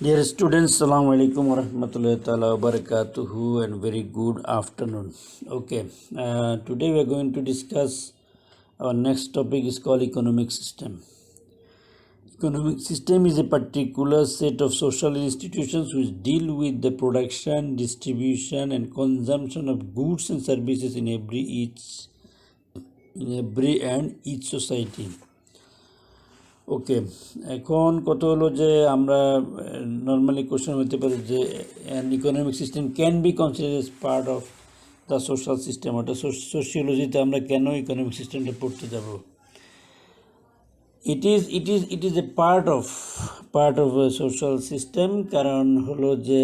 Dear students, Assalamu alaikum wa rahmatullahi ta'ala wa barakatuhu and very good afternoon. Okay, today we are going to discuss our next topic is called economic system. Economic system is a particular set of social institutions which deal with the production, distribution and consumption of goods and services in every and each society. ওকে, এখন কত হলো যে আমরা normally question হতে পারে যে an economic system can be consider as part of the social system, অর্থাৎ সোশিওলজিতে আমরা কেন ইকোনমিক সিস্টেমটা পড়তে যাব। It is a part of a social system, কারণ হলো যে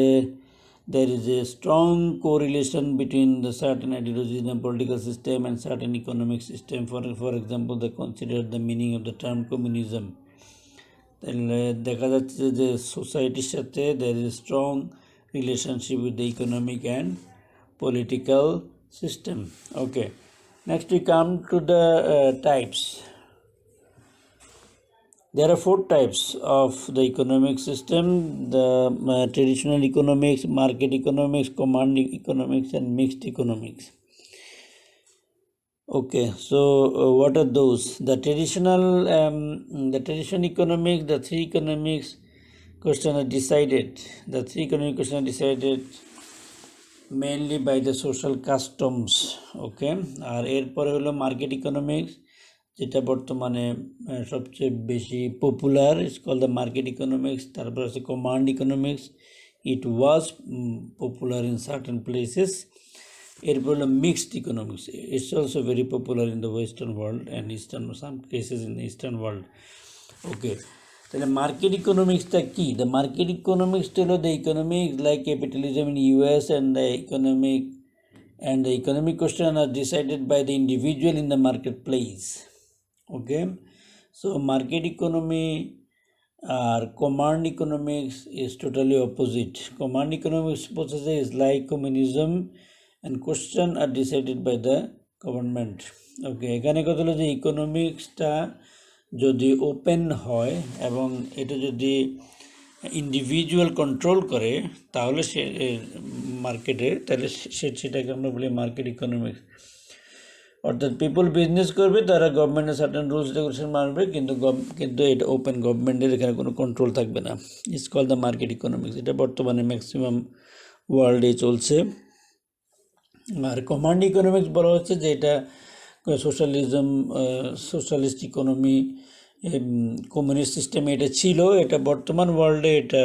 there is a strong correlation between the certain ideologies in the political system and certain economic system. For example, they consider the meaning of the term communism. তাহলে দেখা যাচ্ছে যে সোসাইটির সাথে there is a strong relationship with the economic and political system. Okay, next we come to the types. There are 4 types of the economic system: the traditional economics, market economics, command economics and mixed economics. Okay, so what are those? The traditional economics, the 3 economics question are decided. The 3 economic question are decided mainly by the social customs. Okay, আর এরপরে হলো market economics, যেটা বর্তমানে সবচেয়ে বেশি popular, it's call the market economics. তারপর আছে command economics, it was popular in certain places. এরপর হলো mixed economics, it's also very popular in the western world and eastern some cases in eastern world. Okay, তাহলে market ইকোনমিক্সটা কি? The market ইকোনমিক্সটা হলো the economics like capitalism in US and the economic question are decided by the individual in the marketplace. Okay, so market economy or command economics is totally opposite. Command economics process is like communism and question are decided by the government. Okay, এখানে কথা হলো যে ইকোনমিক্সটা যদি open হয় এবং এটা যদি individual control করে তাহলে সে মার্কেটে, তাহলে সেটাকে আমরা বলি মার্কেট ইকোনমিক্স। অর্থাৎ পিপল বিজনেস করবে, তারা গভর্নমেন্টের সার্টেন রুলস রেগুলেশন মানবে, কিন্তু এটা ওপেন, গভর্নমেন্টের এখানে কোনো কন্ট্রোল থাকবে না। It's call the market economics. এটা বর্তমানে ম্যাক্সিমাম ওয়ার্ল্ডে চলছে। আর কমান্ড ইকোনমিক্স বলা হচ্ছে যে এটা সোশ্যালিস্ট ইকোনমি, কমিউনিস্ট সিস্টেমে এটা ছিল, এটা বর্তমান ওয়ার্ল্ডে এটা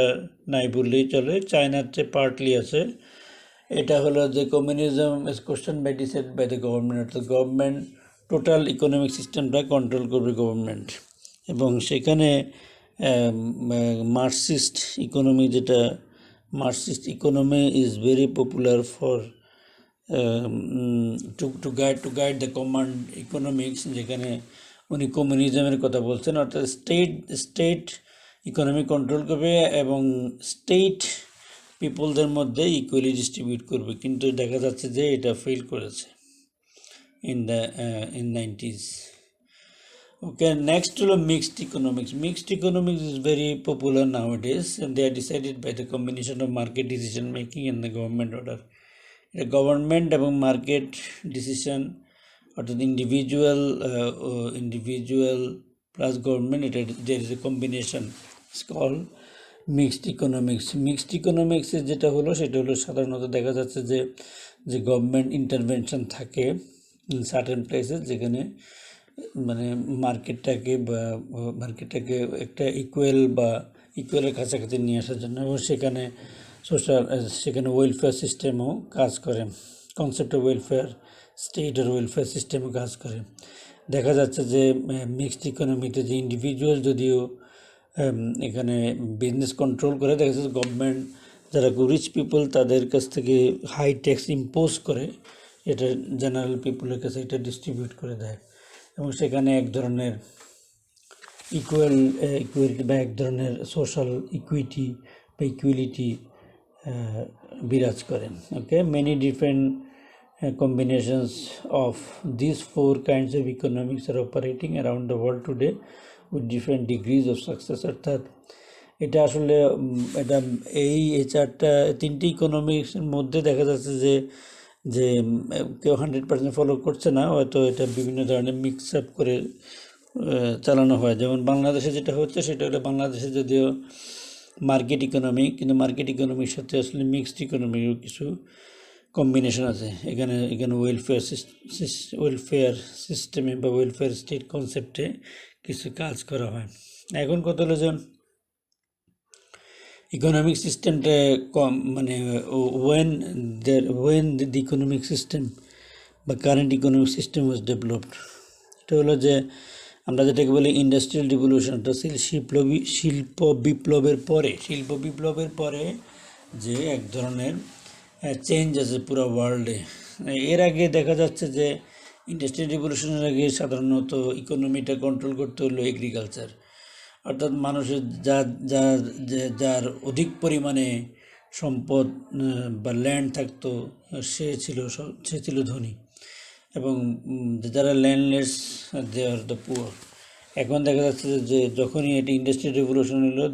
নাই বললেই চলে, চায়নাতে পার্টলি আছে। এটা হলো যে communism is question by decide by the government, অর্থাৎ গভর্নমেন্ট টোটাল ইকোনমিক সিস্টেমটা কন্ট্রোল করবে গভর্নমেন্ট। এবং সেখানে মার্কসিস্ট ইকোনমি, যেটা Marxist economy is very popular for to guide the command economics, যেখানে উনি কমিউনিজমের কথা বলছেন, অর্থাৎ স্টেট ইকোনমি কন্ট্রোল করবে এবং স্টেট পিপলদের মধ্যে ইকুয়ালি ডিস্ট্রিবিউট করবে। কিন্তু দেখা যাচ্ছে যে এটা ফেল করেছে ইন 90s। ওকে, নেক্সট হলো mixed economics. Mixed economics is very popular nowadays and they are decided by the combination of market decision making and the government order. এটা গভর্নমেন্ট এবং মার্কেট ডিসিশন, অর্থাৎ individual plus government, এটা there is a combination, it's called mixed economics. Mixed ইকোনমিক্সে যেটা হলো সেটা হলো সাধারণত দেখা যাচ্ছে যে গভর্নমেন্ট ইন্টারভেনশন থাকে ইন সার্টেন প্লেসেস, যেখানে মানে মার্কেটটাকে একটা ইকুয়ালের কাছাকাছি নিয়ে আসার জন্য, এবং সেখানে ওয়েলফেয়ার সিস্টেমও কাজ করে, কনসেপ্ট অফ ওয়েলফেয়ার, স্টেটের ওয়েলফেয়ার সিস্টেমও কাজ করে। দেখা যাচ্ছে যে মিক্সড ইকোনমিতে যে ইন্ডিভিজুয়াল যদিও এখানে বিজনেস কন্ট্রোল করে, দেখা যাচ্ছে গভর্নমেন্ট যারা রিচ পিপল তাদের কাছ থেকে হাই ট্যাক্স ইম্পোজ করে, এটা জেনারেল পিপলের কাছে এটা ডিস্ট্রিবিউট করে দেয়, এবং সেখানে এক ধরনের ইকুয়ালিটি বা এক ধরনের সোশ্যাল ইকুয়ালিটি বিরাজ করেন। Okay, many different combinations of these 4 kinds of economics are operating around the world today with different degrees of success, অর্থাৎ এটা আসলে এটা এই চারটা তিনটি ইকোনমিক্সের মধ্যে দেখা যাচ্ছে যে যে কেউ 100% ফলো করছে না, হয়তো এটা বিভিন্ন ধরনের মিক্স আপ করে চালানো হয়। যেমন বাংলাদেশে যেটা হচ্ছে সেটা হলো, বাংলাদেশে যদিও মার্কেট ইকোনমি, কিন্তু মার্কেট ইকোনমির সাথে আসলে মিক্সড ইকোনমিরও কিছু কম্বিনেশন আছে। এখানে এখানে ওয়েলফেয়ার সিস্টেমে বা ওয়েলফেয়ার স্টেট কনসেপ্টে কিছু কাজ করা হয়। এখন কথা হলো যে ইকোনমিক সিস্টেমটা কম, মানে ওয়েন দি ইকোনমিক সিস্টেম বা current economic system was developed, এটা হলো যে আমরা যেটাকে বলি ইন্ডাস্ট্রিয়াল রিভলিউশন, এটা শিল্প বিপ্লবের পরে যে এক ধরনের চেঞ্জ আছে পুরো ওয়ার্ল্ডে। এর আগে দেখা যাচ্ছে যে ইন্ডাস্ট্রিয়াল রিভলিউশনের আগে সাধারণত ইকোনমিটা কন্ট্রোল করতে হলো এগ্রিকালচার, অর্থাৎ মানুষের যার অধিক পরিমাণে সম্পদ বা ল্যান্ড থাকতো সে ছিল ধনী, এবং যারা landless they are the poor. এখন দেখা যাচ্ছে যে যখনই এটি ইন্ডাস্ট্রিয়াল রেভলিউশন হলো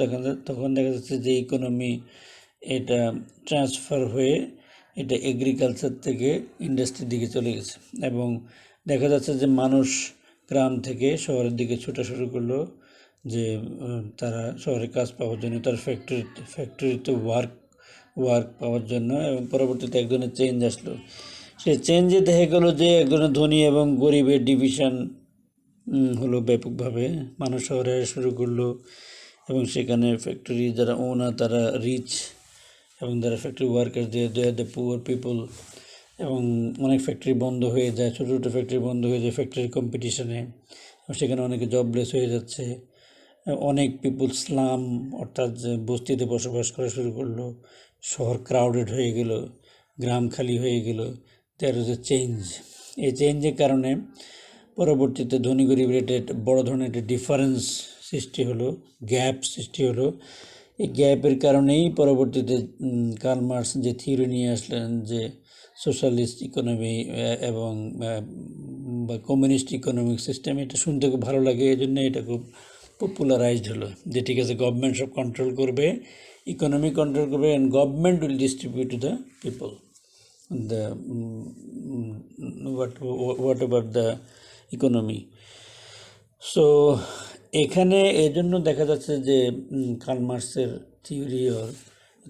তখন দেখা যাচ্ছে যে ইকোনমি এটা ট্রান্সফার হয়ে এটা এগ্রিকালচার থেকে ইন্ডাস্ট্রির দিকে চলে গেছে, এবং দেখা যাচ্ছে যে মানুষ গ্রাম থেকে শহরের দিকে ছোটা শুরু করলো, যে তারা শহরে কাজ পাওয়ার জন্য, তার ফ্যাক্টরিতে ওয়ার্ক পাওয়ার জন্য, এবং পরবর্তীতে এক ধরনের চেঞ্জ আসলো। সেই চেঞ্জে দেখা গেল যে এক ধরনের ধনী এবং গরিবের ডিভিশন হলো ব্যাপকভাবে, মানুষ শহরে আসা শুরু করলো, এবং সেখানে ফ্যাক্টরি যারা ওনার তারা রিচ, এবং যারা factory worker they are the poor people, এবং অনেক ফ্যাক্টরি বন্ধ হয়ে যায়, ছোটো ছোটো ফ্যাক্টরি বন্ধ হয়ে যায় ফ্যাক্টরির কম্পিটিশনে, সেখানে অনেকে জবলেস হয়ে যাচ্ছে। অনেক পিপুল স্লাম, অর্থাৎ যে বস্তিতে বসবাস করা শুরু করলো, শহর ক্রাউডেড হয়ে গেল, গ্রাম খালি হয়ে গেল। There is a change. এই চেঞ্জের কারণে পরবর্তীতে ধনী গরিবের একটা বড় ধরনের একটা ডিফারেন্স সৃষ্টি হলো, গ্যাপ সৃষ্টি হলো। এই গ্যাপের কারণেই পরবর্তীতে কার্ল মার্কস যে থিওরি নিয়ে আসলেন, যে সোশ্যালিস্ট ইকোনমি এবং বা কমিউনিস্ট ইকোনমিক সিস্টেম, এটা শুনতে খুব ভালো লাগে, এই জন্য এটা খুব পপুলারাইজড হলো, যে ঠিক আছে গভর্নমেন্ট সব কন্ট্রোল করবে, ইকোনমি কন্ট্রোল করবে, and government will distribute to the people the what about the economy. So এখানে এজন্য দেখা যাচ্ছে যে কার্ল মার্কসের থিওরি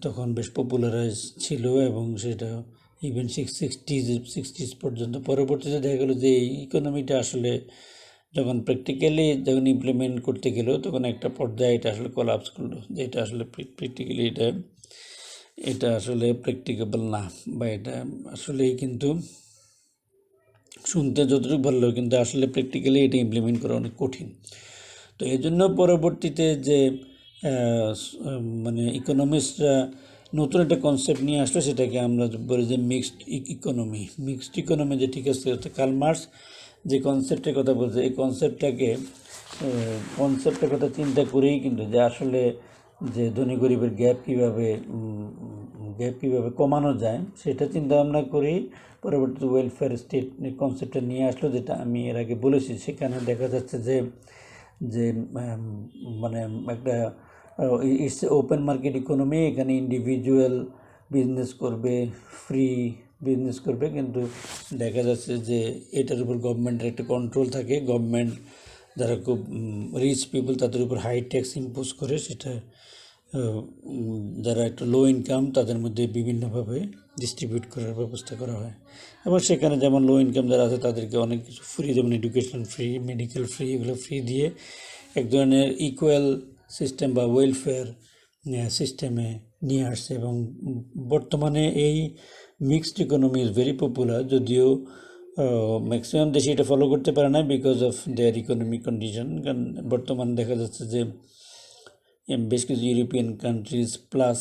তখন বেশ পপুলারাইজ ছিল, এবং সেটা ইভেন সিক্সটিজ পর্যন্ত। পরবর্তীতে দেখা গেলো যে এই ইকোনমিটা আসলে যখন যখন ইমপ্লিমেন্ট করতে গেল, তখন একটা পর্যায়ে এটা আসলে কোলাপস করলো, যে এটা আসলে প্র্যাকটিক্যালি এটা আসলে প্র্যাকটিকেবল না, বা এটা আসলেই কিন্তু শুনতে যতটুকু ভালো লাগে, কিন্তু আসলে প্র্যাকটিক্যালি এটা ইমপ্লিমেন্ট করা অনেক কঠিন। তো এই জন্য পরবর্তীতে যে মানে ইকোনমিস্টরা নতুন একটা কনসেপ্ট নিয়ে আসলো, সেটাকে আমরা বলি যে মিক্সড ইকোনমি। যে ঠিক আছে, কার্ল মার্কস যে কনসেপ্টের কথা বলছে, এই কনসেপ্টের কথা চিন্তা করেই কিন্তু, যে আসলে যে ধনী গরিবের গ্যাপ কীভাবে কমানো যায়, সেটা চিন্তা ভাবনা করেই পরবর্তীতে ওয়েলফেয়ার স্টেট কনসেপ্টটা নিয়ে আসলো, যেটা আমি এর আগে বলেছি। সেখানে দেখা যাচ্ছে যে মানে একটা ইটস ওপেন মার্কেট ইকোনমি, এখানে ইন্ডিভিজুয়াল বিজনেস করবে, ফ্রি বিজনেস করবে, কিন্তু দেখা যাচ্ছে যে এটার উপর গভর্নমেন্টের একটা কন্ট্রোল থাকে। গভর্নমেন্ট যারা খুব রিচ পিপল তাদের উপর হাই ট্যাক্স ইম্পোজ করে, সেটা যারা একটু লো ইনকাম তাদের মধ্যে বিভিন্নভাবে ডিস্ট্রিবিউট করার ব্যবস্থা করা হয়। এবং সেখানে যেমন লো ইনকাম যারা আছে তাদেরকে অনেক কিছু ফ্রি, যেমন এডুকেশন ফ্রি, মেডিকেল ফ্রি, এগুলো ফ্রি দিয়ে এক ধরনের ইকুয়াল সিস্টেম বা ওয়েলফেয়ার সিস্টেমে নিয়ে আসছে। এবং বর্তমানে এই mixed economy is very popular, যদিও ম্যাক্সিমাম দেশে এটা ফলো করতে পারে না because of their economic condition. কারণ বর্তমানে দেখা যাচ্ছে যে বেশ কিছু ইউরোপিয়ান কান্ট্রিজ প্লাস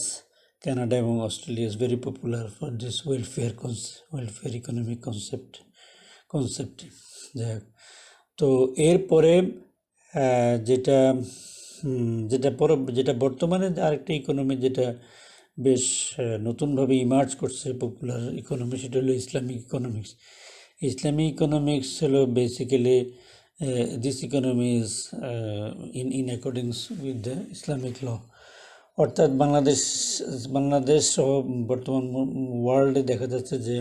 কানাডা এবং Australia is very popular for this welfare economic concept. যাই হোক, তো এরপরে যেটা যেটা বর্তমানে আরেকটা ইকোনমি যেটা বেশ নতুনভাবে ইমার্জ করছে পপুলার ইকোনমি, সেটা হলো ইসলামিক ইকোনমিক্স হলো basically this economy is in accordance with the Islamic law. অর্থাৎ বাংলাদেশ সহ বর্তমান ওয়ার্ল্ডে দেখা যাচ্ছে যে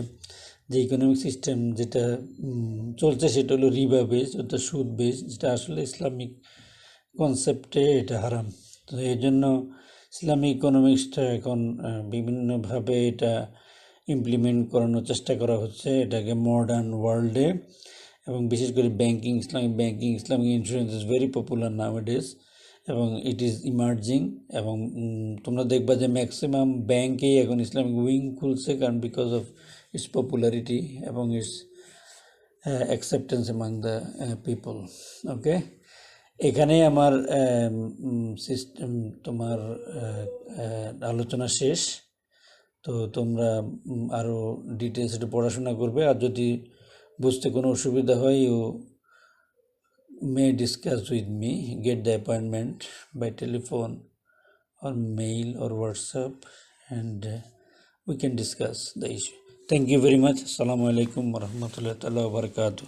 ইকোনমিক সিস্টেম যেটা চলছে সেটা হলো রিবা বেস অর্থাৎ সুদ বেস, যেটা আসলে ইসলামিক কনসেপ্টে এটা হারাম। তো এই জন্য ইসলামিক ইকোনমিক্সটা এখন বিভিন্নভাবে এটা ইমপ্লিমেন্ট করানোর চেষ্টা করা হচ্ছে এটাকে মডার্ন ওয়ার্ল্ডে, এবং বিশেষ করে Islamic insurance is very popular নাওয়াডেজ, এবং ইট ইজ ইমার্জিং। এবং তোমরা দেখবা যে ম্যাক্সিমাম ব্যাংকেই এখন ইসলামিক উইং খুলছে, কারণ বিকজ অফ ইটস পপুলারিটি এবং its acceptance among the people. Okay, এখানে আমার সিস্টেম তোমার আলোচনা শেষ। তো তোমরা আরও ডিটেলস একটু পড়াশোনা করবে, আর যদি বুঝতে কোনো অসুবিধা হয় you may discuss with me, get the appointment by telephone or mail or WhatsApp, and we can discuss the issue. Thank you very much. Assalamu alaikum warahmatullahi wabarakatuh.